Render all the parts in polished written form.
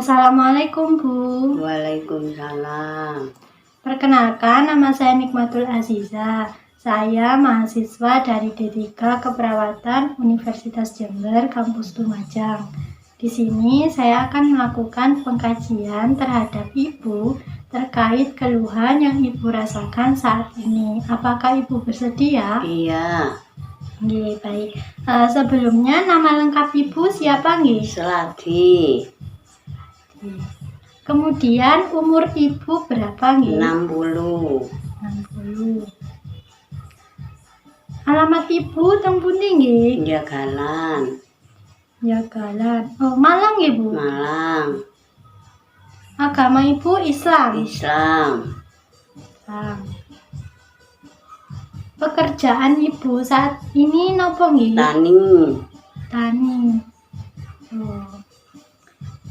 Assalamualaikum Bu. Waalaikumsalam. Perkenalkan, nama saya Nikmatul Aziza. Saya mahasiswa dari D3 Keperawatan Universitas Jember, Kampus Lumajang. Di sini saya akan melakukan pengkajian terhadap Ibu terkait keluhan yang Ibu rasakan saat ini. Apakah Ibu bersedia? Iya. Nggih, baik. Sebelumnya nama lengkap Ibu siapa nggih? Seladi. Kemudian umur Ibu berapa nggih? 60. 60. Alamat Ibu teng pundi nggih? Jagalan. Jagalan. Oh, Malang nggih, Bu? Malang. Agama Ibu Islam. Islam. Pekerjaan Ibu saat ini nopo nggih? Tani. Oh.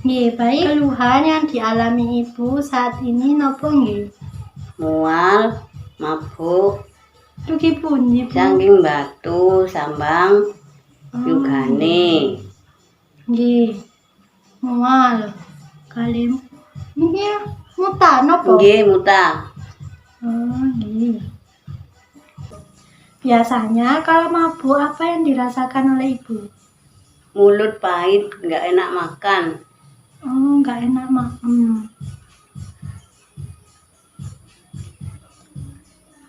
Nggih, baik. Keluhan yang dialami Ibu saat ini nopo nggih? Mual, mabuk, Dugi pundi, Bu? saking batu, sambang, yugane. Nggih. Mual. Kali ini muta nopo? Nggih, muta. Oh, nggih. Biasanya kalau mabuk apa yang dirasakan oleh Ibu? Mulut pahit, nggak enak makan. Oh, nggak enak makan.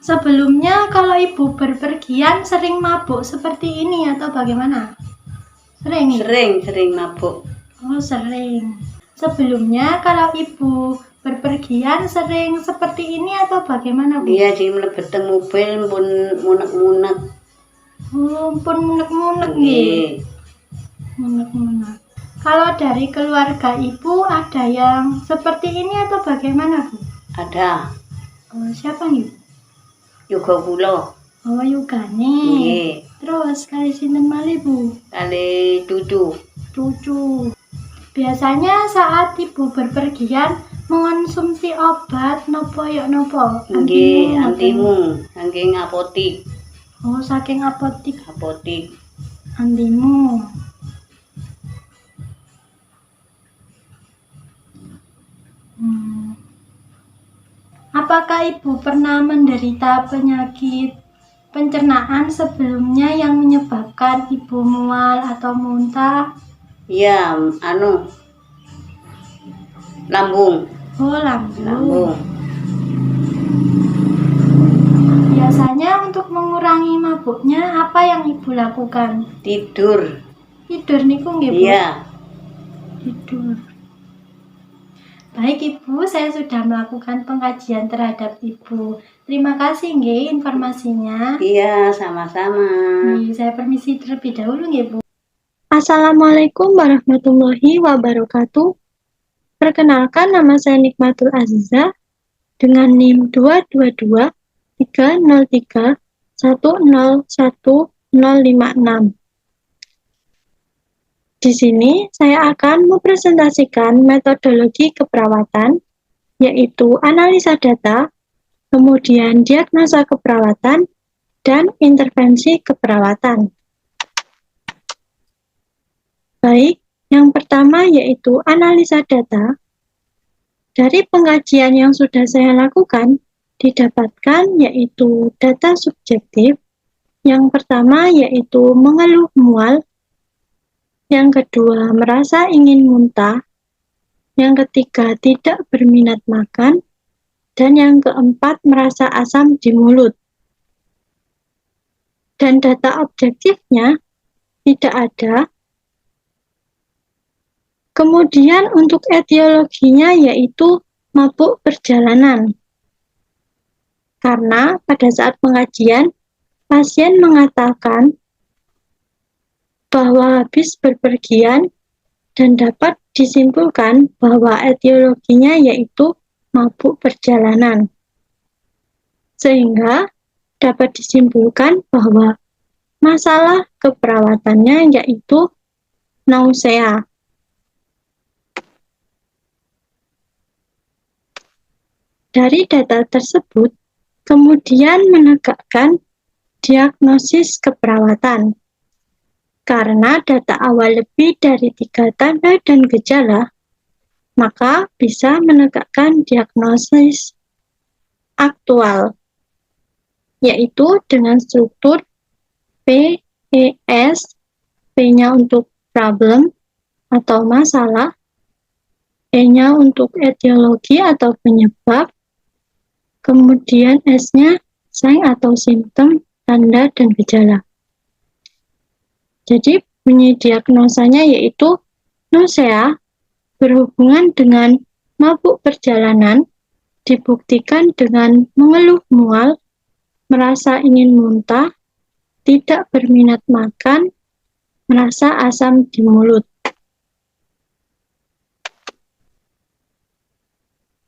Sebelumnya kalau Ibu berpergian sering mabuk seperti ini atau bagaimana? Sering? Sering mabuk. Oh, sering. Sebelumnya kalau Ibu berpergian sering seperti ini atau bagaimana, Bu? Iya sih, mlebet teng mobil pun munek-munek. Oh, pun munek-munek nggih. Munek-munek. Kalau dari keluarga Ibu ada yang seperti ini atau bagaimana, Bu? Ada. Oh, siapa nih? Yoga kula. Oh, yugane. Nggih. Terus kali sinten malih, Bu? Kali cucu. Biasanya saat Ibu berpergian mengonsumsi obat nopo ya nopo? Nggih, antimu, saking apotik. Oh, saking apotik. Antimu. Apakah Ibu pernah menderita penyakit pencernaan sebelumnya yang menyebabkan Ibu mual atau muntah? Iya, lambung. Oh, lambung. Biasanya untuk mengurangi mabuknya apa yang Ibu lakukan? Tidur Niku nggih, Bu? Iya. Tidur. Baik Ibu, saya sudah melakukan pengkajian terhadap Ibu. Terima kasih nggih informasinya. Iya, sama-sama. Saya permisi terlebih dahulu nggih, Bu. Assalamualaikum warahmatullahi wabarakatuh. Perkenalkan, nama saya Nikmatul Aziza dengan NIM 2223031011056. Di sini saya akan mempresentasikan metodologi keperawatan, yaitu analisa data, kemudian diagnosa keperawatan, dan intervensi keperawatan. Baik, yang pertama yaitu analisa data. Dari pengkajian yang sudah saya lakukan, didapatkan yaitu data subjektif. Yang pertama yaitu mengeluh mual. Yang kedua, merasa ingin muntah. Yang ketiga, tidak berminat makan. Dan yang keempat, merasa asam di mulut. Dan data objektifnya tidak ada. Kemudian untuk etiologinya yaitu mabuk perjalanan. Karena pada saat pengajian, pasien mengatakan bahwa habis berpergian dan dapat disimpulkan bahwa etiologinya yaitu mabuk perjalanan. Sehingga dapat disimpulkan bahwa masalah keperawatannya yaitu nausea. Dari data tersebut, kemudian menegakkan diagnosis keperawatan. Karena data awal lebih dari 3 tanda dan gejala, maka bisa menegakkan diagnosis aktual, yaitu dengan struktur PES, P-nya untuk problem atau masalah, E-nya untuk etiologi atau penyebab, kemudian S-nya sign atau simptom, tanda dan gejala. Jadi bunyi diagnosanya yaitu nausea berhubungan dengan mabuk perjalanan, dibuktikan dengan mengeluh mual, merasa ingin muntah, tidak berminat makan, merasa asam di mulut.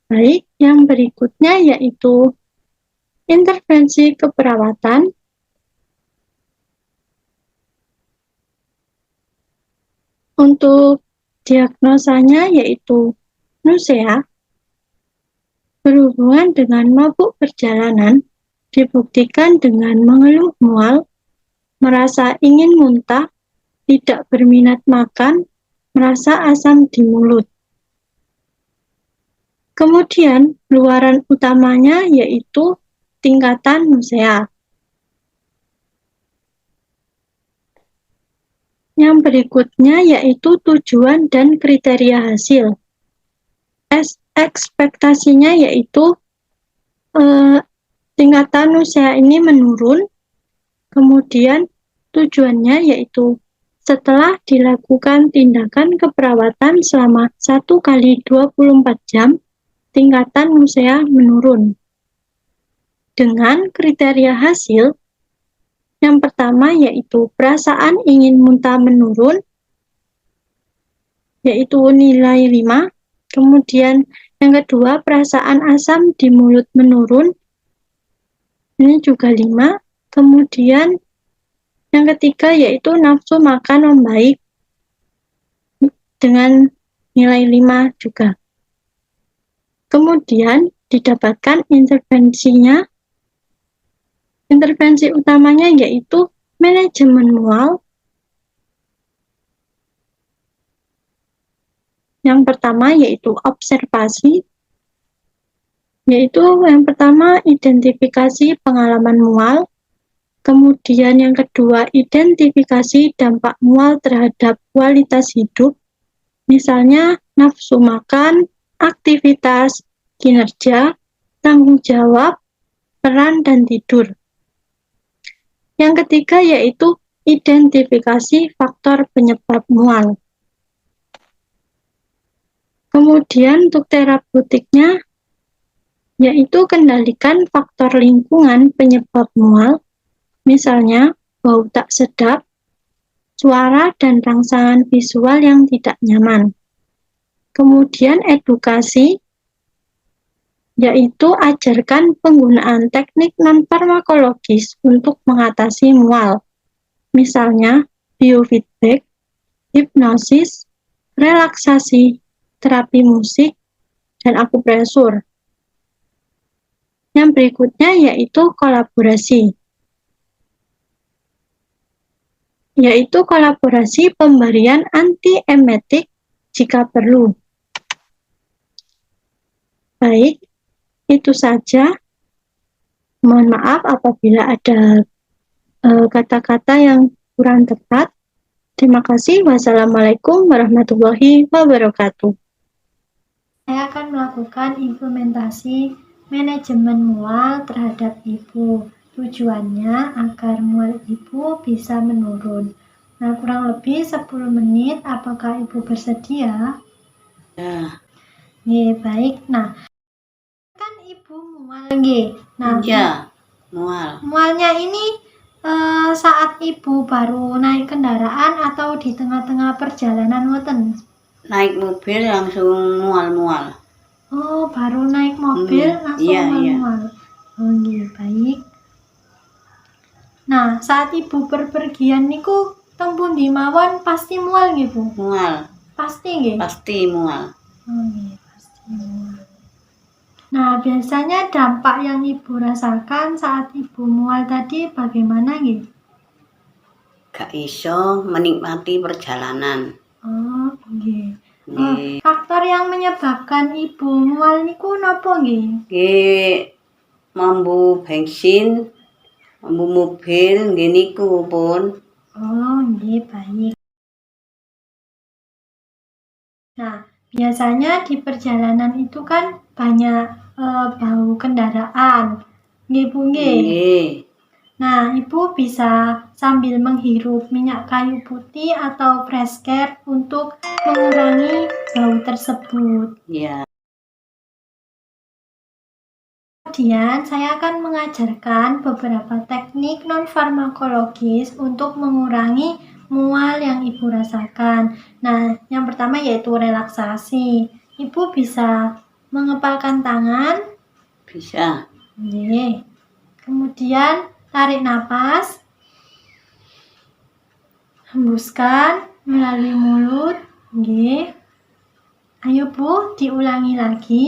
Baik, yang berikutnya yaitu intervensi keperawatan. Untuk diagnosanya yaitu nausea berhubungan dengan mabuk perjalanan, dibuktikan dengan mengeluh mual, merasa ingin muntah, tidak berminat makan, merasa asam di mulut. Kemudian, luaran utamanya yaitu tingkatan nausea. Yang berikutnya yaitu tujuan dan kriteria hasil. Ekspektasinya yaitu tingkatan nausea ini menurun, kemudian tujuannya yaitu setelah dilakukan tindakan keperawatan selama 1 kali 24 jam, tingkatan nausea menurun. Dengan kriteria hasil, yang pertama yaitu perasaan ingin muntah menurun, yaitu nilai 5. Kemudian yang kedua, perasaan asam di mulut menurun, ini juga 5. Kemudian yang ketiga yaitu nafsu makan membaik dengan nilai 5 juga. Kemudian didapatkan intervensinya. Intervensi utamanya yaitu manajemen mual. Yang pertama yaitu observasi, yaitu yang pertama identifikasi pengalaman mual, kemudian yang kedua identifikasi dampak mual terhadap kualitas hidup, misalnya nafsu makan, aktivitas, kinerja, tanggung jawab, peran, dan tidur. Yang ketiga yaitu identifikasi faktor penyebab mual. Kemudian untuk terapeutiknya yaitu kendalikan faktor lingkungan penyebab mual, misalnya bau tak sedap, suara dan rangsangan visual yang tidak nyaman. Kemudian edukasi, yaitu ajarkan penggunaan teknik non-farmakologis untuk mengatasi mual, misalnya biofeedback, hipnosis, relaksasi, terapi musik, dan akupresur. Yang berikutnya yaitu kolaborasi, yaitu kolaborasi pemberian antiemetik jika perlu. Baik, itu saja. Mohon maaf apabila ada kata-kata yang kurang tepat. Terima kasih. Wassalamualaikum warahmatullahi wabarakatuh. Saya akan melakukan implementasi manajemen mual terhadap ibu. Tujuannya agar mual ibu bisa menurun. Nah, kurang lebih 10 menit. Apakah ibu bersedia? Ya. Baik. Nah, kan ibu mual nggih. Nah, Ya, mual. Mualnya ini saat ibu baru naik kendaraan atau di tengah-tengah perjalanan ngoten? Naik mobil langsung mual-mual. Oh, baru naik mobil langsung mual-mual. Oh, nggih, baik. Nah, saat ibu berpergian niku teng pundi mawon pasti mual nggih, Bu? Mual. Pasti nggih? Pasti mual. Oh, nggih, pasti mual. Nah, biasanya dampak yang ibu rasakan saat ibu mual tadi bagaimana nggih? Gak iso menikmati perjalanan. Oh, nggih. Nggih. Faktor yang menyebabkan ibu mual niku napa nggih? Nggih mambu bensin, mambu mobil nggih niku pun. Oh, nggih, baik. Nah, biasanya di perjalanan itu kan banyak bau kendaraan. Nggih, Bu, nggih. Nggih. Nah, Ibu bisa sambil menghirup minyak kayu putih atau fresh care untuk mengurangi bau tersebut. Iya. Kemudian, saya akan mengajarkan beberapa teknik non-farmakologis untuk mengurangi mual yang Ibu rasakan. Nah, yang pertama yaitu relaksasi. Ibu bisa mengepalkan tangan. Bisa. Oke. Kemudian, tarik napas. Hembuskan melalui mulut. Oke. Ayo Bu, diulangi lagi.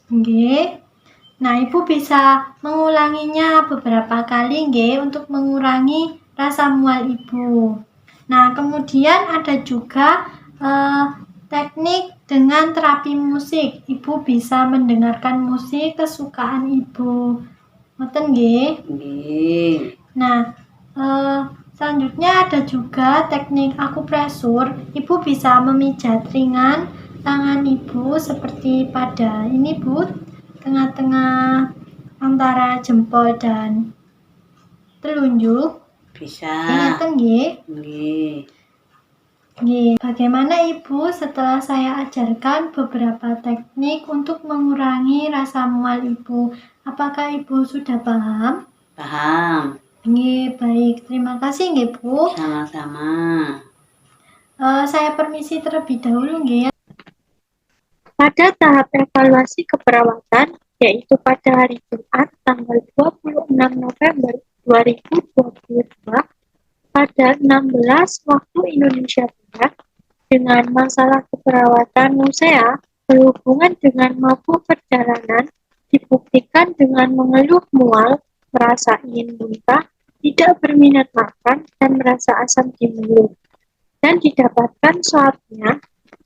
Nggih. Nah, Ibu bisa mengulanginya beberapa kali nggih untuk mengurangi rasa mual Ibu. Nah, kemudian ada juga teknik dengan terapi musik. Ibu bisa mendengarkan musik kesukaan Ibu. Ngoten nggih? Nggih. Nah, selanjutnya ada juga teknik akupresur. Ibu bisa memijat ringan tangan Ibu seperti pada ini Bu, tengah-tengah antara jempol dan telunjuk. Bisa. Ngeten nggih? Nggih. Nggih. Bagaimana Ibu setelah saya ajarkan beberapa teknik untuk mengurangi rasa mual Ibu? Apakah Ibu sudah paham? Paham. Nggih, baik. Terima kasih nggih, Bu. Sama-sama. Saya permisi terlebih dahulu nggih ya. Pada tahap evaluasi keperawatan, yaitu pada hari Jumat tanggal 26 November 2022 pada 16 waktu Indonesia Barat, dengan masalah keperawatan musea berhubungan dengan mabuk perjalanan dibuktikan dengan mengeluh mual, merasa ingin muntah, tidak berminat makan, dan merasa asam di mulut. Dan didapatkan swabnya,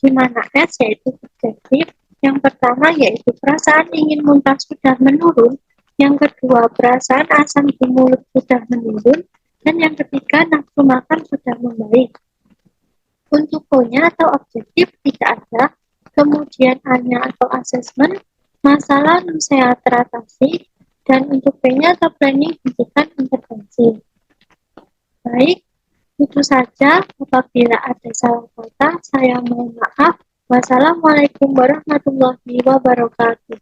di mana S yaitu subjektif, yang pertama yaitu perasaan ingin muntah sudah menurun, yang kedua perasaan asam di mulut sudah menurun, dan yang ketiga nafsu makan sudah membaik. Untuk O-nya atau objektif tidak ada, kemudian A-nya atau asesmen, masalah musea teratasi, dan untuk P-nya atau planning hentikan intervensi. Baik, itu saja. Apabila ada salah kata, saya mohon maaf. Wassalamualaikum warahmatullahi wabarakatuh.